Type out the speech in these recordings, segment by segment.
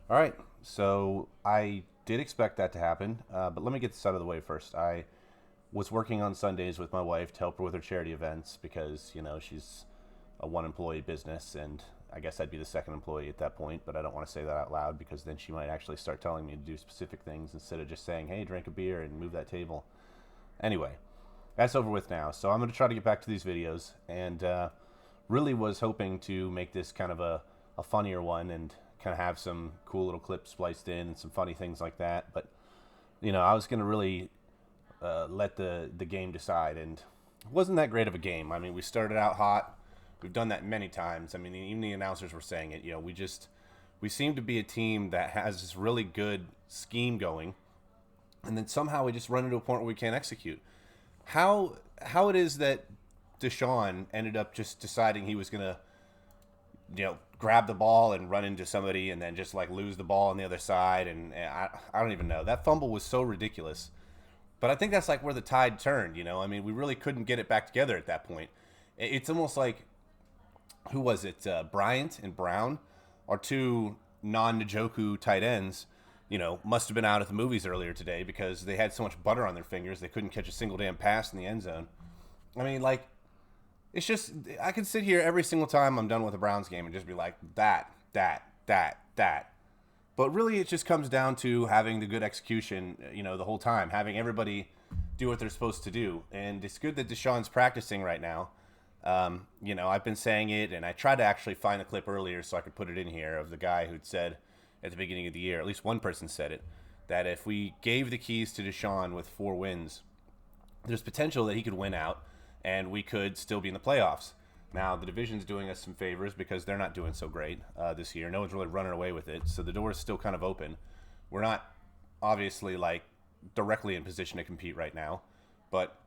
All right, so I did expect that to happen, but let me get this out of the way first. I was working on Sundays with my wife to help her with her charity events because, she's a one employee business, and I guess I'd be the second employee at that point, but I don't want to say that out loud because then she might actually start telling me to do specific things instead of just saying, hey, drink a beer and move that table. Anyway, that's over with now, so I'm going to try to get back to these videos and really was hoping to make this kind of a funnier one and kind of have some cool little clips spliced in and some funny things like that. But I was going to really let the game decide, and it wasn't that great of a game. I mean, we started out hot. We've done that many times. I mean, even the announcers were saying it. We seem to be a team that has this really good scheme going, and then somehow we just run into a point where we can't execute. How it is that Deshawn ended up just deciding he was gonna grab the ball and run into somebody and then just like lose the ball on the other side, and I don't even know. That fumble was so ridiculous. But I think that's like where the tide turned. I mean, we really couldn't get it back together at that point. It's almost like, who was it? Bryant and Brown are two non-Njoku tight ends. Must have been out at the movies earlier today because they had so much butter on their fingers they couldn't catch a single damn pass in the end zone. I mean, like, it's just, I could sit here every single time I'm done with a Browns game and just be like, that. But really, it just comes down to having the good execution, the whole time, having everybody do what they're supposed to do. And it's good that Deshaun's practicing right now. I've been saying it, and I tried to actually find the clip earlier so I could put it in here of the guy who'd said at the beginning of the year, at least one person said it, that if we gave the keys to Deshaun with 4 wins, there's potential that he could win out, and we could still be in the playoffs. Now, the division's doing us some favors because they're not doing so great this year. No one's really running away with it, so the door is still kind of open. We're not obviously like directly in position to compete right now, but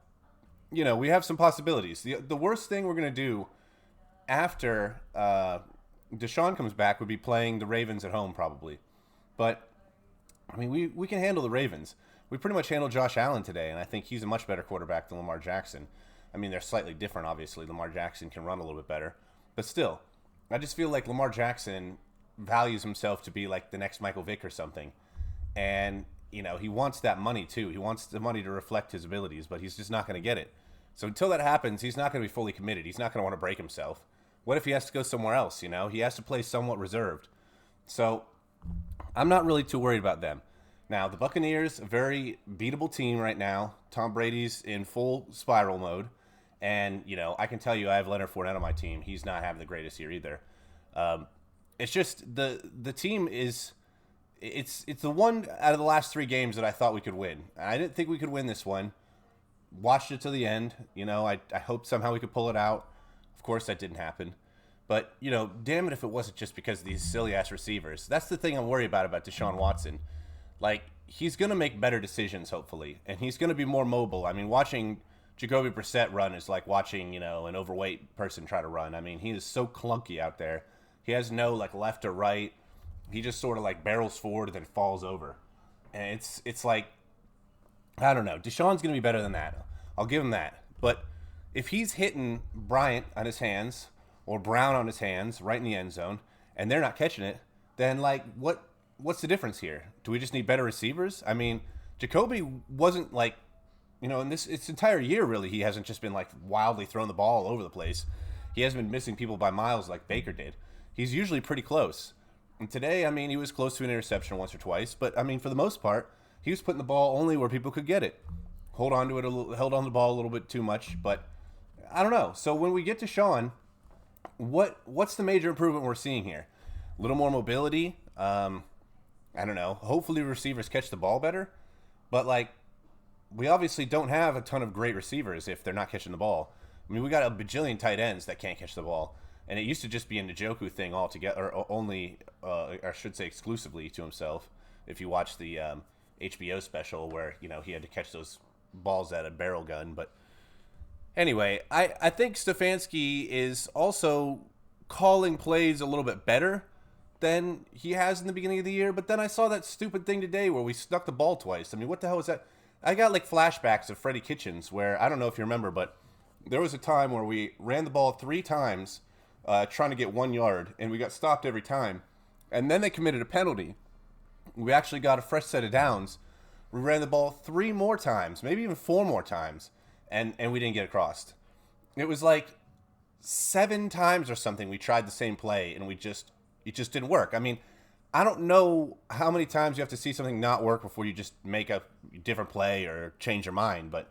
we have some possibilities. The worst thing we're going to do after Deshaun comes back would be playing the Ravens at home probably. But I mean, we can handle the Ravens. We pretty much handled Josh Allen today, and I think he's a much better quarterback than Lamar Jackson. I mean, they're slightly different, obviously. Lamar Jackson can run a little bit better. But still, I just feel like Lamar Jackson values himself to be like the next Michael Vick or something. And, he wants that money too. He wants the money to reflect his abilities, but he's just not going to get it. So until that happens, he's not going to be fully committed. He's not going to want to break himself. What if he has to go somewhere else, He has to play somewhat reserved. So I'm not really too worried about them. Now, the Buccaneers, a very beatable team right now. Tom Brady's in full spiral mode. And, I can tell you I have Leonard Fournette on my team. He's not having the greatest year either. It's just the team is it's the one out of the last 3 games that I thought we could win. I didn't think we could win this one. Watched it to the end. I hoped somehow we could pull it out. Of course, that didn't happen. But, damn it if it wasn't just because of these silly-ass receivers. That's the thing I'm worried about Deshaun Watson. Like, he's going to make better decisions, hopefully. And he's going to be more mobile. I mean, watching Jacoby Brissett run is like watching, an overweight person try to run. I mean, he is so clunky out there. He has no, like, left or right. He just sort of, like, barrels forward and then falls over. And it's like, I don't know. Deshaun's going to be better than that. I'll give him that. But if he's hitting Bryant on his hands or Brown on his hands right in the end zone and they're not catching it, then, like, what's the difference here? Do we just need better receivers? I mean, Jacoby wasn't, like, in this entire year, really, he hasn't just been, like, wildly throwing the ball all over the place. He hasn't been missing people by miles like Baker did. He's usually pretty close. And today, I mean, he was close to an interception once or twice, but, I mean, for the most part, he was putting the ball only where people could get it. Held on to the ball a little bit too much, but I don't know. So when we get to Sean, what's the major improvement we're seeing here? A little more mobility. I don't know. Hopefully receivers catch the ball better, but like we obviously don't have a ton of great receivers if they're not catching the ball. I mean, we got a bajillion tight ends that can't catch the ball, and it used to just be a Njoku thing altogether, or only, or I should say, exclusively to himself. If you watch the HBO special where he had to catch those balls at a barrel gun, but anyway, I think Stefanski is also calling plays a little bit better than he has in the beginning of the year. But then I saw that stupid thing today where we snuck the ball twice. I mean, what the hell was that? I got like flashbacks of Freddie Kitchens where, I don't know if you remember, but there was a time where we ran the ball 3 times trying to get 1 yard, and we got stopped every time. And then they committed a penalty. we actually got a fresh set of downs. We ran the ball 3 more times, maybe even 4 more times, and we didn't get across. It was like 7 times or something we tried the same play, and it just didn't work. I mean, I don't know how many times you have to see something not work before you just make a different play or change your mind, but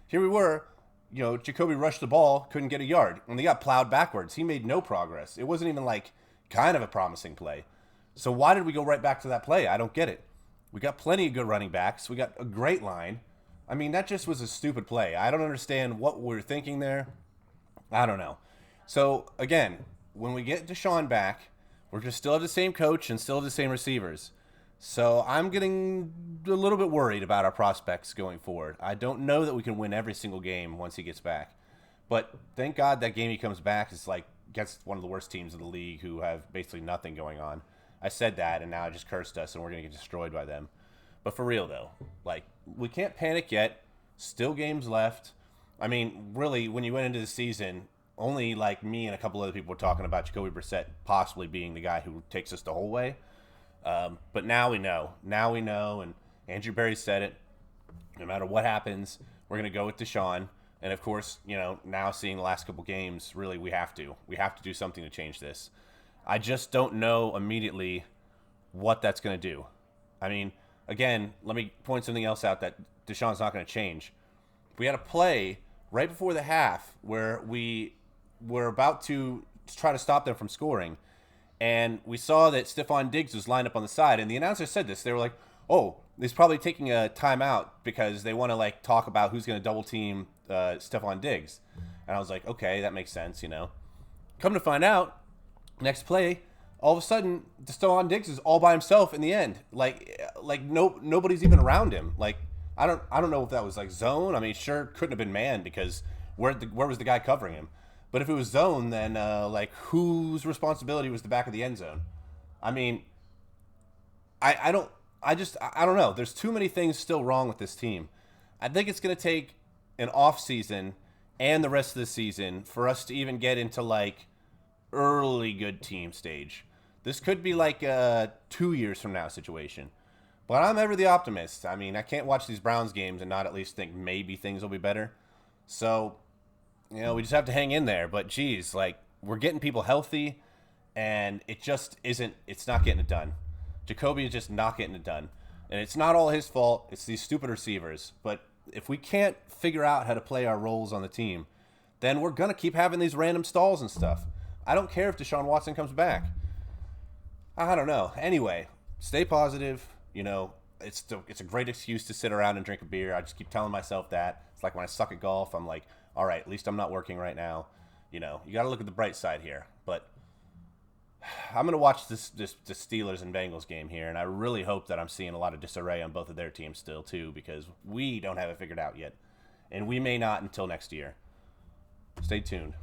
here we were. Jacoby rushed the ball, couldn't get a yard, and they got plowed backwards. He made no progress. It wasn't even like kind of a promising play. So why did we go right back to that play? I don't get it. We got plenty of good running backs. We got a great line. I mean, that just was a stupid play. I don't understand what we're thinking there. I don't know. So, again, when we get Deshawn back, we're just still have the same coach and still have the same receivers. So I'm getting a little bit worried about our prospects going forward. I don't know that we can win every single game once he gets back. But thank God that game he comes back is like against one of the worst teams in the league who have basically nothing going on. I said that, and now I just cursed us, and we're going to get destroyed by them. But for real, though, like, we can't panic yet. Still games left. I mean, really, when you went into the season, only like me and a couple other people were talking about Jacoby Brissett possibly being the guy who takes us the whole way. But now we know. Now we know, and Andrew Berry said it. No matter what happens, we're going to go with Deshawn. And, of course, now seeing the last couple games, really, we have to. We have to do something to change this. I just don't know immediately what that's going to do. I mean, again, let me point something else out that Deshaun's not going to change. We had a play right before the half where we were about to try to stop them from scoring, and we saw that Stephon Diggs was lined up on the side, and the announcer said this. They were like, oh, he's probably taking a timeout because they want to like talk about who's going to double team Stephon Diggs. And I was like, okay, that makes sense, Come to find out, next play, all of a sudden, Stephon Diggs is all by himself in the end. Nobody's even around him. Like, I don't know if that was like zone. I mean, sure, couldn't have been man because where was the guy covering him? But if it was zone, then whose responsibility was the back of the end zone? I mean, I don't know. There's too many things still wrong with this team. I think it's going to take an off season and the rest of the season for us to even get into like early good team stage. This could be like a 2 years from now situation. But I'm ever the optimist. I mean, I can't watch these Browns games and not at least think maybe things will be better. So, we just have to hang in there. But geez, like, we're getting people healthy and it just isn't, it's not getting it done. Jacoby is just not getting it done. And it's not all his fault. It's these stupid receivers. But if we can't figure out how to play our roles on the team, then we're going to keep having these random stalls and stuff. I don't care if Deshaun Watson comes back. I don't know. Anyway, stay positive. It's a great excuse to sit around and drink a beer. I just keep telling myself that. It's like when I suck at golf, I'm like, all right, at least I'm not working right now. You got to look at the bright side here. But I'm going to watch the Steelers and Bengals game here, and I really hope that I'm seeing a lot of disarray on both of their teams still, too, because we don't have it figured out yet. And we may not until next year. Stay tuned.